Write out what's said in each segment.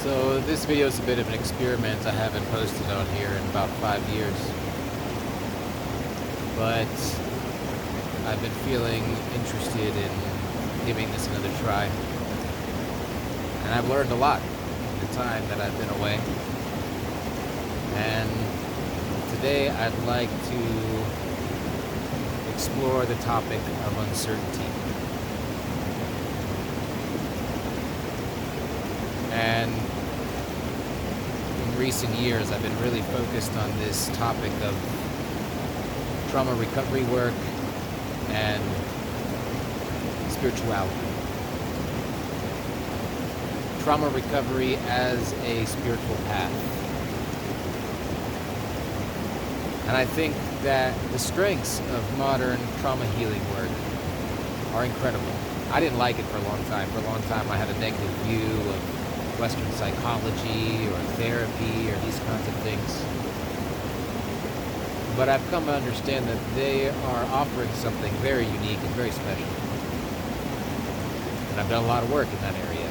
So this video is a bit of an experiment. I haven't posted on here in about 5 years. But I've been feeling interested in giving this another try. And I've learned a lot in the time that I've been away. And today I'd like to explore the topic of uncertainty. And in recent years, I've been really focused on this topic of trauma recovery work and spirituality. Trauma recovery as a spiritual path. And I think that the strengths of modern trauma healing work are incredible. I didn't like it for a long time. For a long time, I had a negative view of Western psychology or therapy or these kinds of things. But I've come to understand that they are offering something very unique and very special. And I've done a lot of work in that area.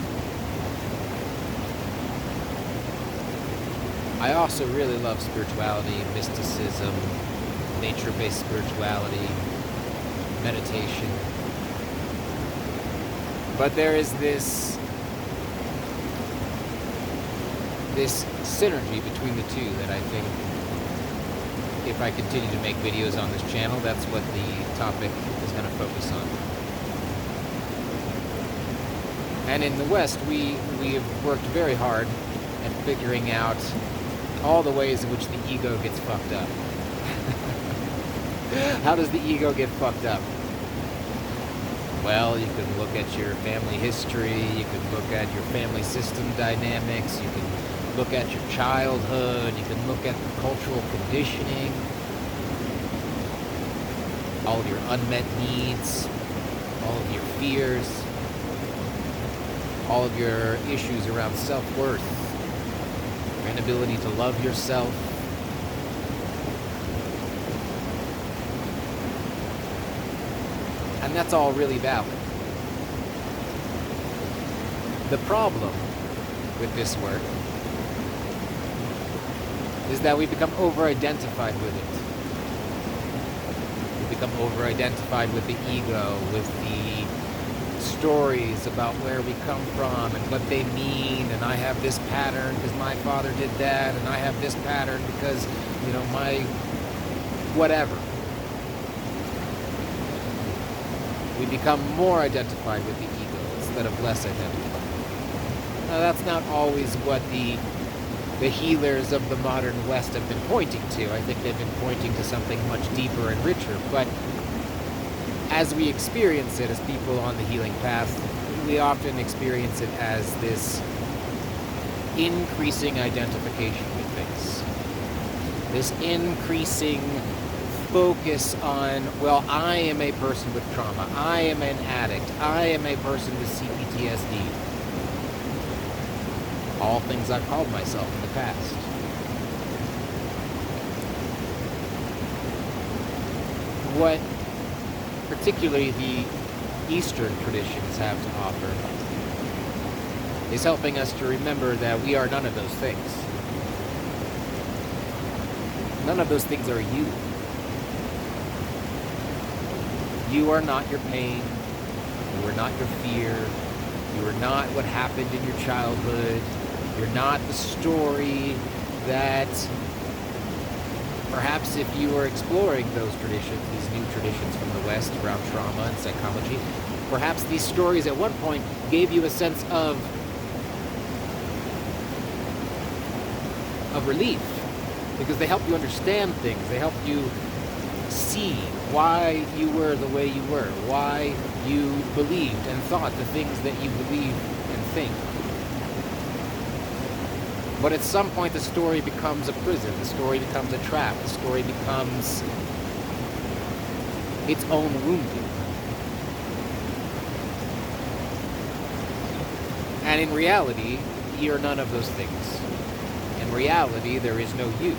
I also really love spirituality, mysticism, nature-based spirituality, meditation. But there is this synergy between the two that I think, if I continue to make videos on this channel, that's what the topic is going to focus on. And in the West, we have worked very hard at figuring out all the ways in which the ego gets fucked up. How does the ego get fucked up? Well, you can look at your family history, you can look at your family system dynamics, you can look at your childhood, you can look at the cultural conditioning, all of your unmet needs, all of your fears, all of your issues around self-worth, your inability to love yourself. And that's all really valid. The problem with this work is that we become over-identified with it. We become over-identified with the ego, with the stories about where we come from and what they mean, and I have this pattern because my father did that, and I have this pattern because, my whatever. We become more identified with the ego instead of less identified. Now, that's not always what the healers of the modern West have been pointing to. I think they've been pointing to something much deeper and richer. But as we experience it as people on the healing path, we often experience it as this increasing identification with things. This increasing focus on, well, I am a person with trauma. I am an addict. I am a person with CPTSD. All things I've called myself in the past. What particularly the Eastern traditions have to offer is helping us to remember that we are none of those things. None of those things are you. You are not your pain. You are not your fear. You are not what happened in your childhood. You're not the story that perhaps if you were exploring those traditions, these new traditions from the West around trauma and psychology, perhaps these stories at one point gave you a sense of relief because they help you understand things. They help you see why you were the way you were, why you believed and thought the things that you believe and think. But at some point, the story becomes a prison. The story becomes a trap. The story becomes its own wounding. And in reality, you're none of those things. In reality, there is no you.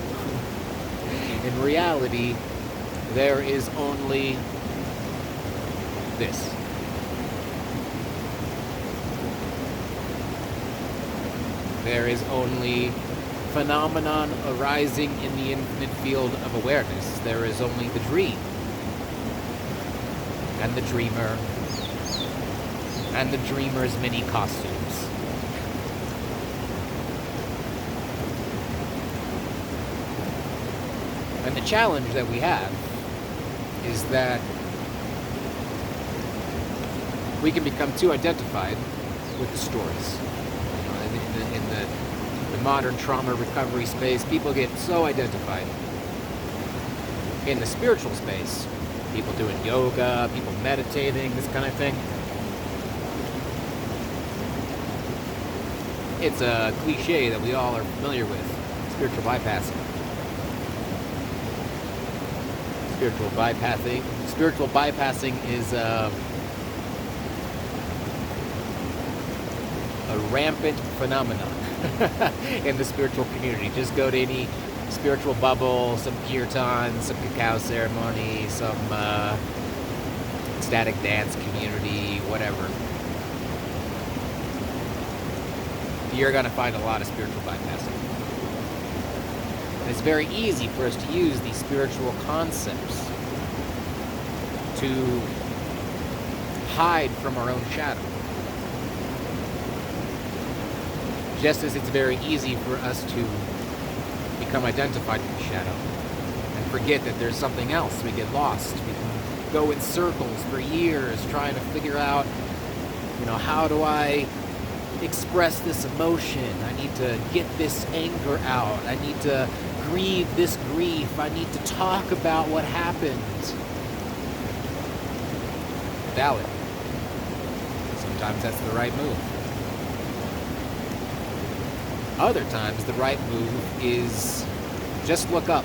In reality, there is only this. There is only phenomenon arising in the infinite field of awareness. There is only the dream, and the dreamer, and the dreamer's many costumes. And the challenge that we have is that we can become too identified with the stories. In the modern trauma recovery space, people get so identified. In the spiritual space, people doing yoga, people meditating, this kind of thing, it's a cliche that we all are familiar with: spiritual bypassing. Spiritual bypassing is a rampant phenomenon in the spiritual community. Just go to any spiritual bubble, some kirtan, some cacao ceremony, some ecstatic dance community, whatever. You're going to find a lot of spiritual bypassing. And it's very easy for us to use these spiritual concepts to hide from our own shadow. Just as it's very easy for us to become identified with the shadow and forget that there's something else. We get lost. We can go in circles for years trying to figure out, how do I express this emotion? I need to get this anger out. I need to grieve this grief. I need to talk about what happened. Valid. Sometimes that's the right move. Other times the right move is just look up.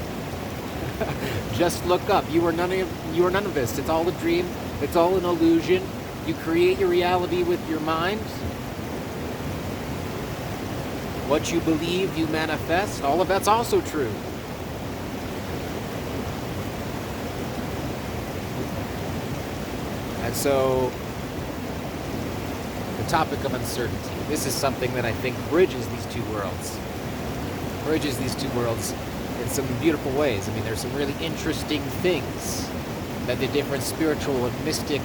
Just look up. You are none of this. It's all a dream. It's all an illusion. You create your reality with your mind. What you believe, you manifest. All of that's also true. And so, the topic of uncertainty. This is something that I think bridges these two worlds. In some beautiful ways. I mean, there's some really interesting things that the different spiritual and mystic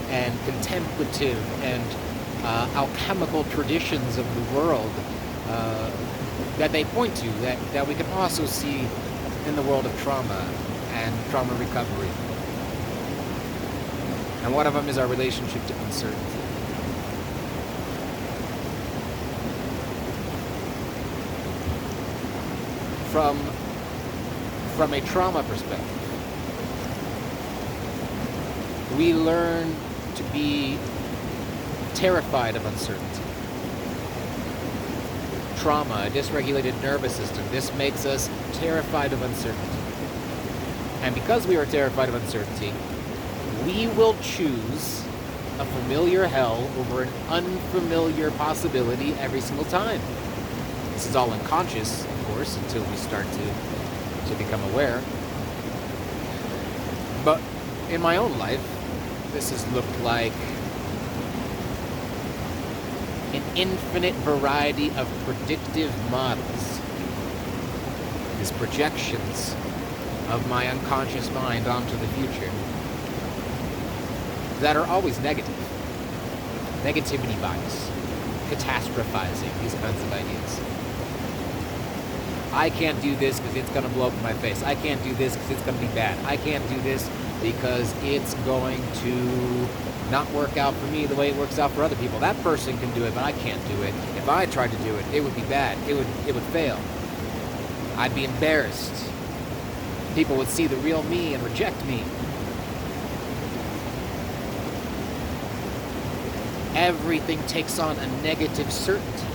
and contemplative and alchemical traditions of the world that they point to, that we can also see in the world of trauma and trauma recovery. And one of them is our relationship to uncertainty. From a trauma perspective, we learn to be terrified of uncertainty. Trauma, a dysregulated nervous system, this makes us terrified of uncertainty. And because we are terrified of uncertainty, we will choose a familiar hell over an unfamiliar possibility every single time. This is all unconscious, of course, until we start to become aware. But in my own life, this has looked like an infinite variety of predictive models, these projections of my unconscious mind onto the future that are always negative. Negativity bias, catastrophizing, these kinds of ideas. I can't do this because it's going to blow up in my face. I can't do this because it's going to be bad. I can't do this because it's going to not work out for me the way it works out for other people. That person can do it, but I can't do it. If I tried to do it, it would be bad. It would fail. I'd be embarrassed. People would see the real me and reject me. Everything takes on a negative certainty.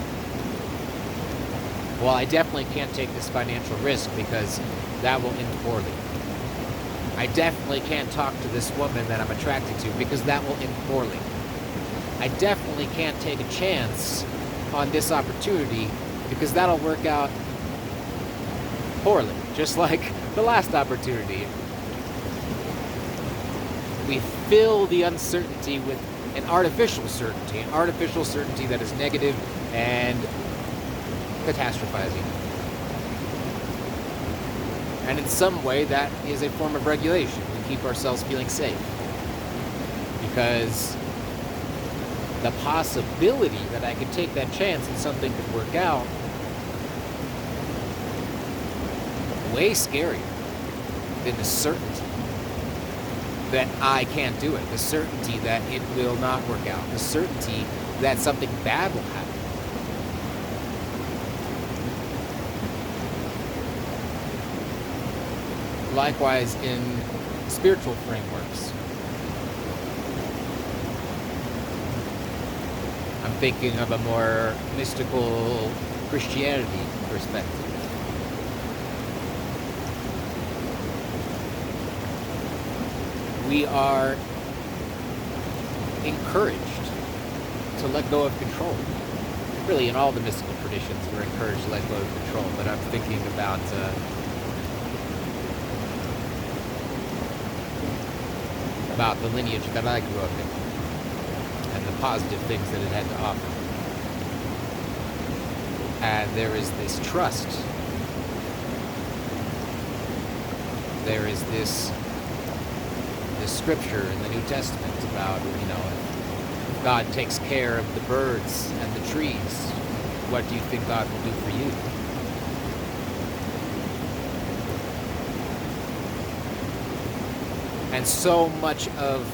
Well, I definitely can't take this financial risk because that will end poorly. I definitely can't talk to this woman that I'm attracted to because that will end poorly. I definitely can't take a chance on this opportunity because that'll work out poorly, just like the last opportunity. We fill the uncertainty with an artificial certainty that is negative and catastrophizing. And in some way, that is a form of regulation. We keep ourselves feeling safe. Because the possibility that I could take that chance and something could work out, way scarier than the certainty that I can't do it, the certainty that it will not work out, the certainty that something bad will happen. Likewise, in spiritual frameworks, I'm thinking of a more mystical Christianity perspective. We are encouraged to let go of control. Really, in all the mystical traditions, we're encouraged to let go of control. But I'm thinking about the lineage that I grew up in and the positive things that it had to offer. And there is this trust. There is this scripture in the New Testament about, if God takes care of the birds and the trees, what do you think God will do for you? And so much of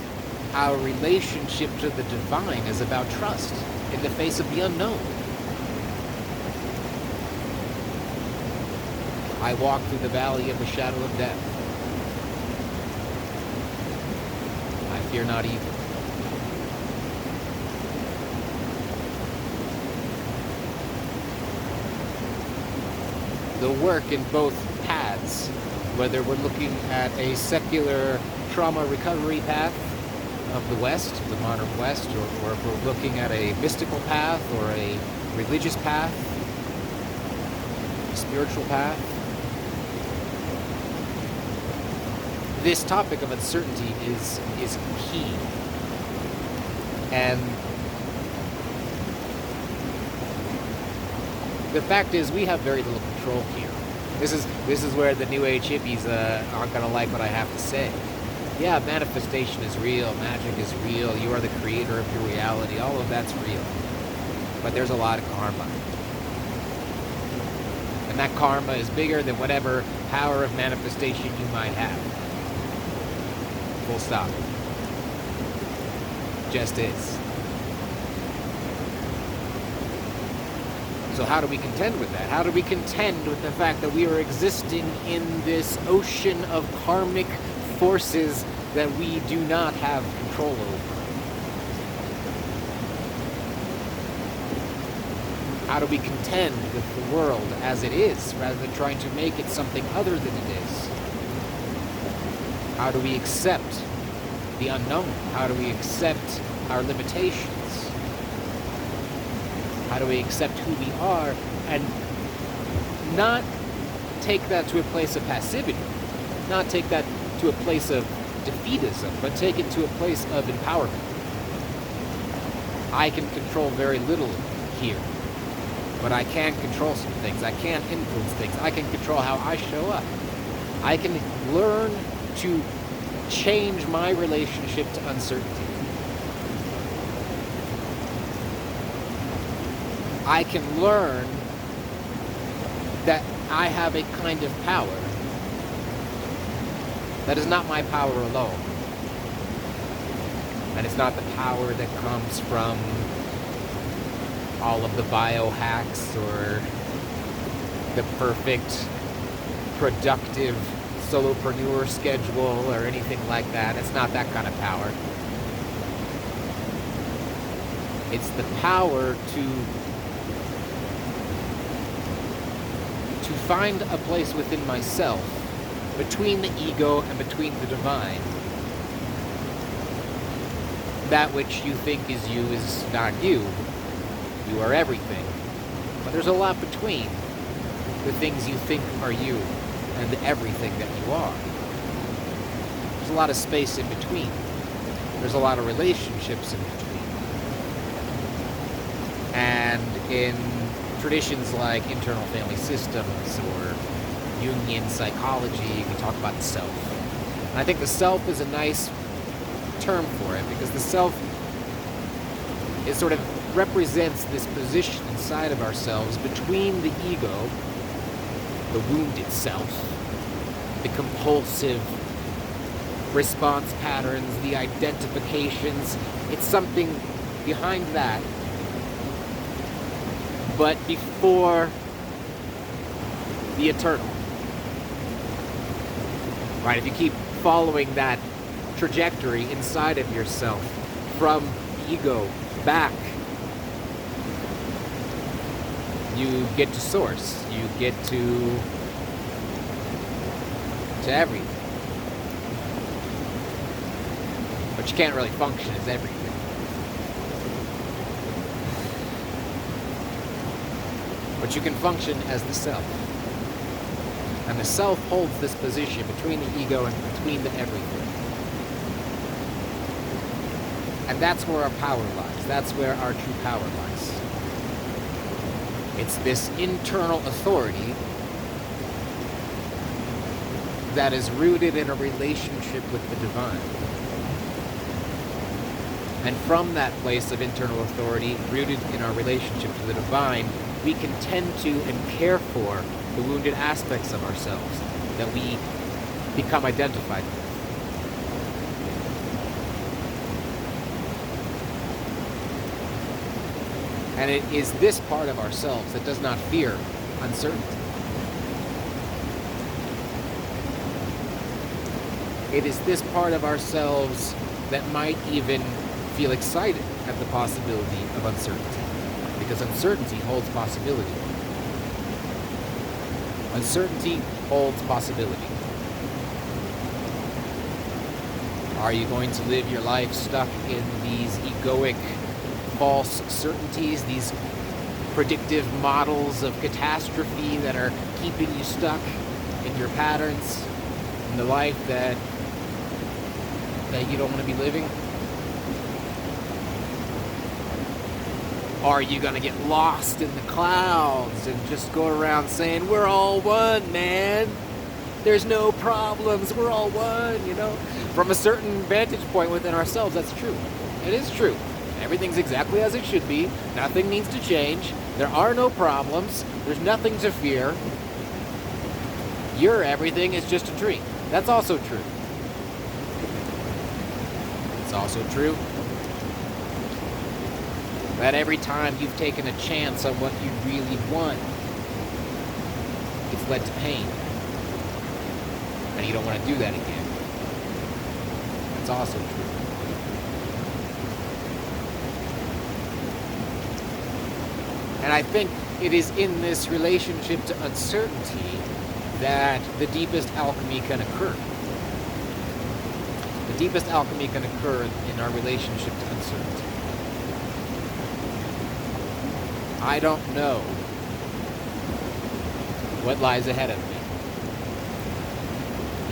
our relationship to the divine is about trust in the face of the unknown. I walk through the valley of the shadow of death. I fear not evil. The work in both paths, whether we're looking at a secular trauma recovery path of the West, the modern West, or if we're looking at a mystical path or a religious path, a spiritual path, this topic of uncertainty is key. And the fact is, we have very little control here. This is where the New Age hippies aren't going to like what I have to say. Yeah, manifestation is real, magic is real, you are the creator of your reality, all of that's real. But there's a lot of karma. And that karma is bigger than whatever power of manifestation you might have. Full stop. Just is. So how do we contend with that? How do we contend with the fact that we are existing in this ocean of karmic forces that we do not have control over? How do we contend with the world as it is, rather than trying to make it something other than it is? How do we accept the unknown? How do we accept our limitations? How do we accept who we are and not take that to a place of passivity, not take that to a place of defeatism, but take it to a place of empowerment? I can control very little here, but I can control some things. I can influence things. I can control how I show up. I can learn to change my relationship to uncertainty. I can learn that I have a kind of power that is not my power alone. And it's not the power that comes from all of the biohacks or the perfect, productive solopreneur schedule or anything like that. It's not that kind of power. It's the power to find a place within myself, between the ego and between the divine. That which you think is you is not you. You are everything. But there's a lot between the things you think are you and the everything that you are. There's a lot of space in between. There's a lot of relationships in between. And in traditions like internal family systems or Jungian psychology, you can talk about the self. And I think the self is a nice term for it, because the self is sort of represents this position inside of ourselves between the ego, the wounded self, the compulsive response patterns, the identifications. It's something behind that, but before the eternal. Right? If you keep following that trajectory inside of yourself from ego back, you get to source, you get to everything. But you can't really function as everything. But you can function as the self. And the self holds this position between the ego and between the everything. And that's where our power lies. That's where our true power lies. It's this internal authority that is rooted in a relationship with the divine. And from that place of internal authority, rooted in our relationship to the divine, we can tend to and care for the wounded aspects of ourselves that we become identified with. And it is this part of ourselves that does not fear uncertainty. It is this part of ourselves that might even feel excited at the possibility of uncertainty, because uncertainty holds possibility. Uncertainty holds possibility. Are you going to live your life stuck in these egoic, false certainties, these predictive models of catastrophe that are keeping you stuck in your patterns, in the life that you don't want to be living? Are you going to get lost in the clouds and just go around saying, we're all one, man? There's no problems, we're all one, you know? From a certain vantage point within ourselves, that's true. It is true. Everything's exactly as it should be. Nothing needs to change. There are no problems. There's nothing to fear. Your everything is just a dream. That's also true. It's also true that every time you've taken a chance on what you really want, it's led to pain. And you don't want to do that again. That's also true. And I think it is in this relationship to uncertainty that the deepest alchemy can occur. The deepest alchemy can occur in our relationship to uncertainty. I don't know what lies ahead of me.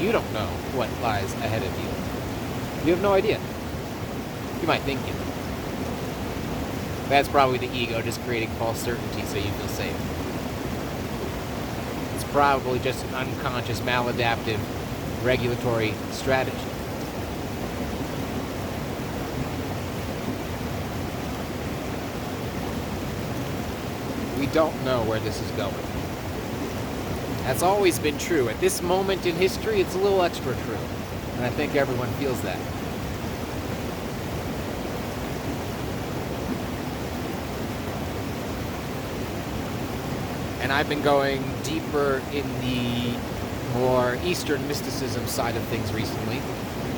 You don't know what lies ahead of you. You have no idea. You might think you know. That's probably the ego just creating false certainty so you feel safe. It's probably just an unconscious, maladaptive regulatory strategy. We don't know where this is going. That's always been true. At this moment in history, it's a little extra true. And I think everyone feels that. And I've been going deeper in the more Eastern mysticism side of things recently.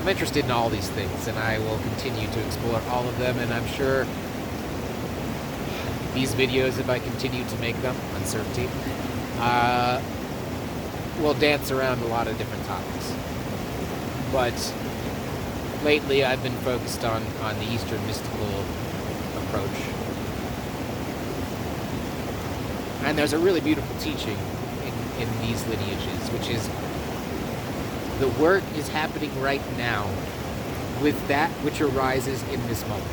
I'm interested in all these things, and I will continue to explore all of them, and I'm sure these videos, if I continue to make them, uncertainty, will dance around a lot of different topics. But lately I've been focused on the Eastern mystical approach. And there's a really beautiful teaching in these lineages, which is the work is happening right now with that which arises in this moment.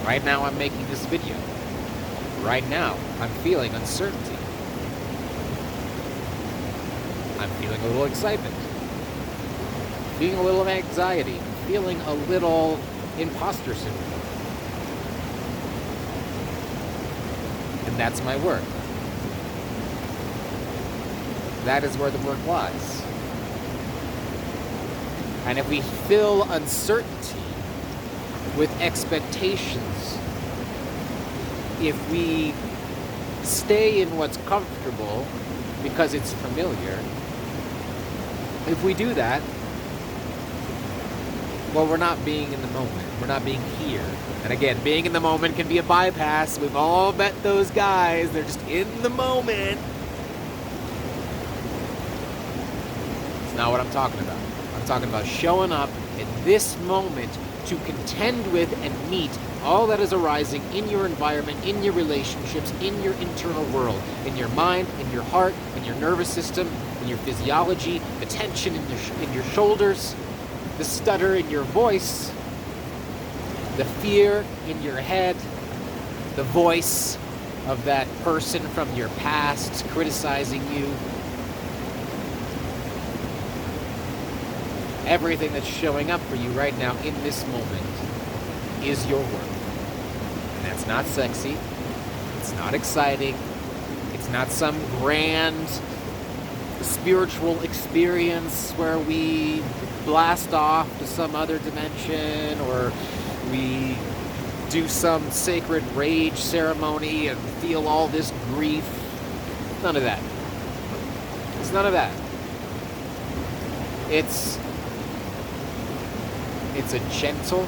Right now I'm making this video. Right now, I'm feeling uncertainty. I'm feeling a little excitement. Feeling a little anxiety. Feeling a little imposter syndrome. And that's my work. That is where the work lies. And if we fill uncertainty with expectations, if we stay in what's comfortable because it's familiar, if we do that, well, we're not being in the moment. We're not being here. And again, being in the moment can be a bypass. We've all met those guys. They're just in the moment. It's not what I'm talking about. I'm talking about showing up in this moment to contend with and meet all that is arising in your environment, in your relationships, in your internal world, in your mind, in your heart, in your nervous system, in your physiology, the tension in your shoulders, the stutter in your voice, the fear in your head, the voice of that person from your past criticizing you. Everything that's showing up for you right now in this moment is your work. And that's not sexy. It's not exciting. It's not some grand spiritual experience where we blast off to some other dimension or we do some sacred rage ceremony and feel all this grief. None of that. It's none of that. It's a gentle,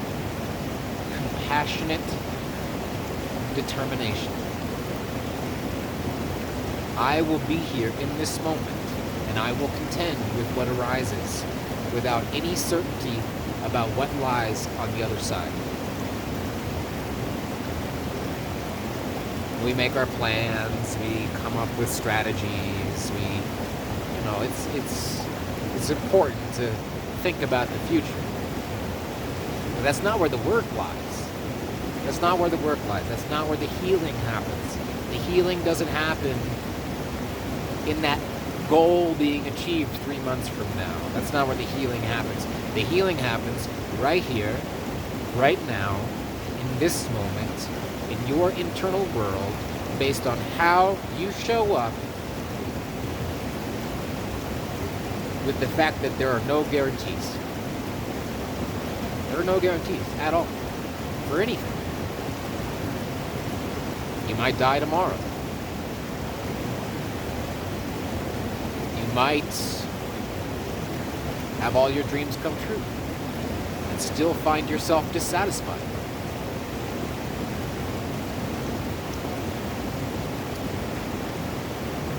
compassionate determination. I will be here in this moment, and I will contend with what arises without any certainty about what lies on the other side. We make our plans, we come up with strategies, it's important to think about the future. But that's not where the work lies. That's not where the work lies. That's not where the healing happens. The healing doesn't happen in that goal being achieved 3 months from now. That's not where the healing happens. The healing happens right here, right now, in this moment, in your internal world, based on how you show up with the fact that there are no guarantees. There are no guarantees at all for anything. You might die tomorrow. You might have all your dreams come true and still find yourself dissatisfied.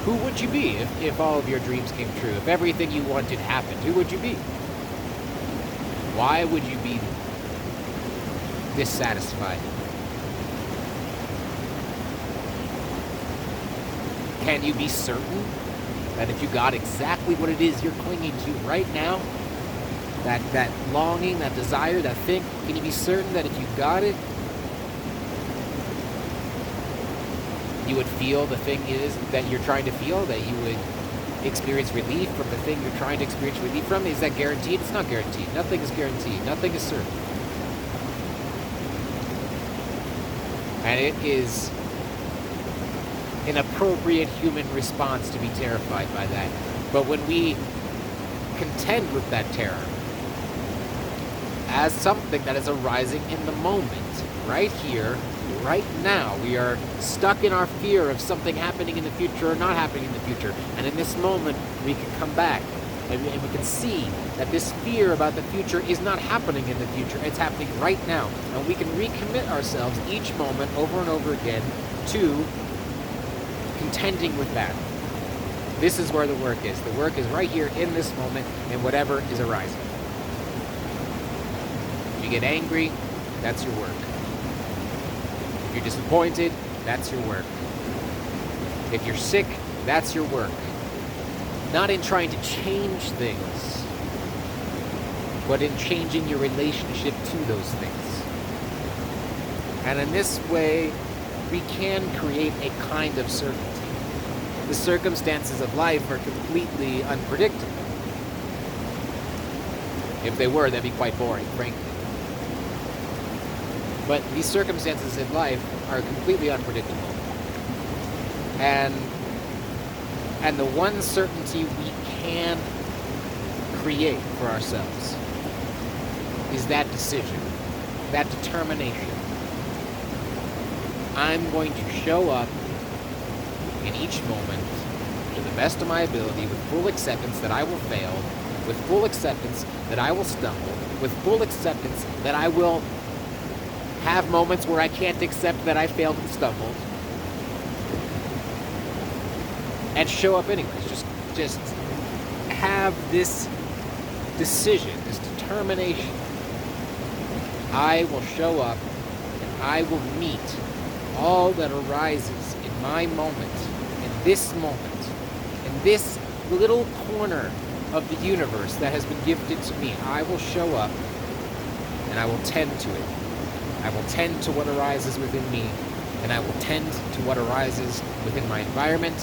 Who would you be if all of your dreams came true? If everything you wanted happened, who would you be? Why would you be dissatisfied? Can you be certain that if you got exactly what it is you're clinging to right now, that longing, that desire, that thing, can you be certain that if you got it, you would feel the thing is that you're trying to feel, that you would experience relief from the thing you're trying to experience relief from? Is that guaranteed? It's not guaranteed. Nothing is guaranteed. Nothing is certain. And it is an appropriate human response to be terrified by that. But when we contend with that terror as something that is arising in the moment, right here, right now, we are stuck in our fear of something happening in the future or not happening in the future. And in this moment, we can come back and we can see that this fear about the future is not happening in the future. It's happening right now. And we can recommit ourselves each moment over and over again to contending with that. This is where the work is. The work is right here in this moment and whatever is arising. If you get angry, that's your work. If you're disappointed, that's your work. If you're sick, that's your work. Not in trying to change things, but in changing your relationship to those things. And in this way, we can create a kind of certainty. The circumstances of life are completely unpredictable. If they were, that'd be quite boring, frankly. But these circumstances in life are completely unpredictable. And the one certainty we can create for ourselves is that decision, that determination. I'm going to show up in each moment to the best of my ability with full acceptance that I will fail, with full acceptance that I will stumble, with full acceptance that I will have moments where I can't accept that I failed and stumbled, and show up anyways. Just have this decision, this determination. I will show up and I will meet all that arises in my moment, in this little corner of the universe that has been gifted to me. I will show up and I will tend to it. I will tend to what arises within me, and I will tend to what arises within my environment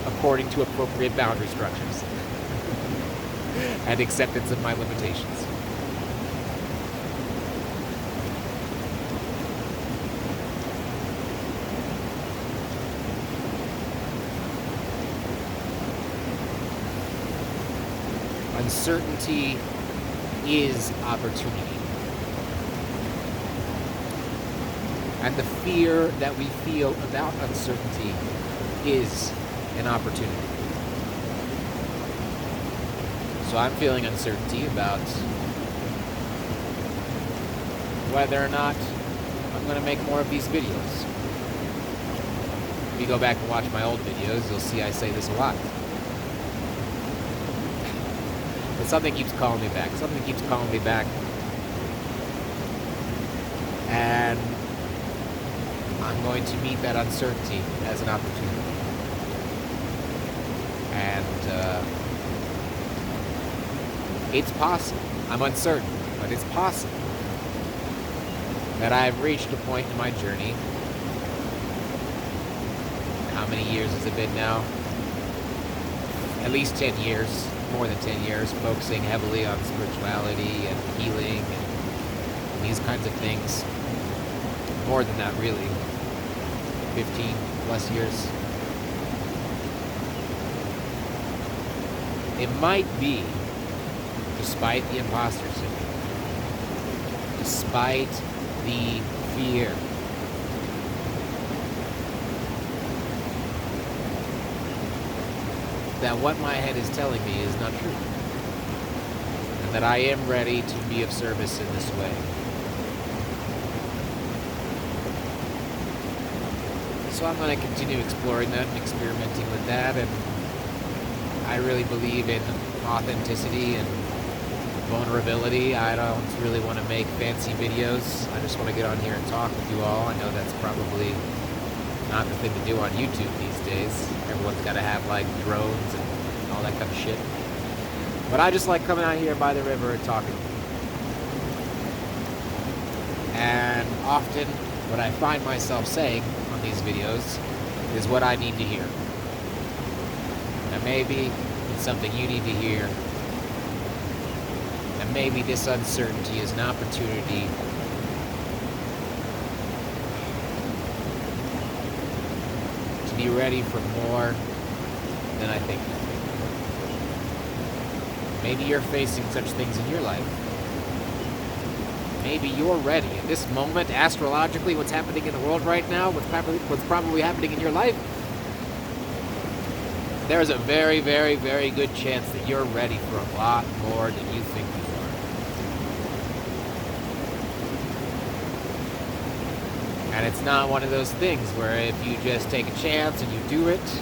according to appropriate boundary structures and acceptance of my limitations. Uncertainty is opportunity. And the fear that we feel about uncertainty is an opportunity. So I'm feeling uncertainty about whether or not I'm going to make more of these videos. If you go back and watch my old videos, you'll see I say this a lot. But something keeps calling me back. Something keeps calling me back. And I'm going to meet that uncertainty as an opportunity. And it's possible. I'm uncertain, but it's possible that I've reached a point in my journey. How many years has it been now? At least 10 years, more than 10 years, focusing heavily on spirituality and healing and these kinds of things. More than that, really. 15 plus years. It might be, despite the imposter syndrome, despite the fear, that what my head is telling me is not true, and that I am ready to be of service in this way. So I'm going to continue exploring that and experimenting with that, and I really believe in authenticity and vulnerability. I don't really want to make fancy videos. I just want to get on here and talk with you all. I know that's probably not the thing to do on YouTube these days. Everyone's got to have like drones and all that kind of shit. But I just like coming out here by the river and talking. And often what I find myself saying on these videos is what I need to hear. And maybe it's something you need to hear. And maybe this uncertainty is an opportunity to be ready for more than I think. Maybe you're facing such things in your life. Maybe you're ready. In this moment, astrologically, what's happening in the world right now, what's probably happening in your life, there's a very, very, very good chance that you're ready for a lot more than you think you are. And it's not one of those things where if you just take a chance and you do it,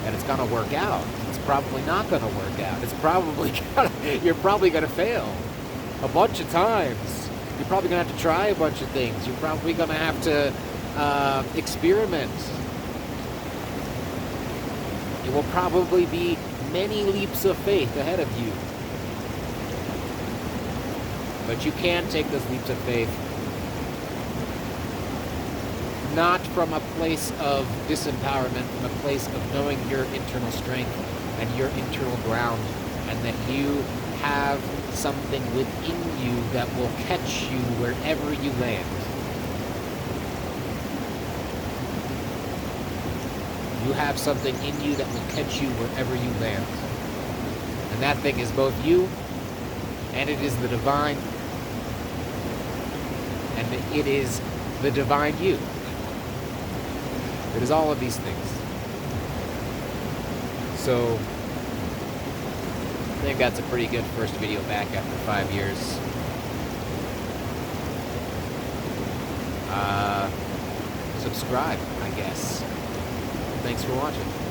and it's gonna work out. It's probably not gonna work out. You're probably gonna fail a bunch of times. You're probably gonna have to try a bunch of things. You're probably gonna have to experiment. It will probably be many leaps of faith ahead of you. But you can take those leaps of faith not from a place of disempowerment, from a place of knowing your internal strength and your internal ground, and that you have something within you that will catch you wherever you land. You have something in you that will catch you wherever you land. And that thing is both you, and it is the divine, and it is the divine you. It is all of these things. So, I think that's a pretty good first video back after 5 years. Subscribe, I guess. Thanks for watching.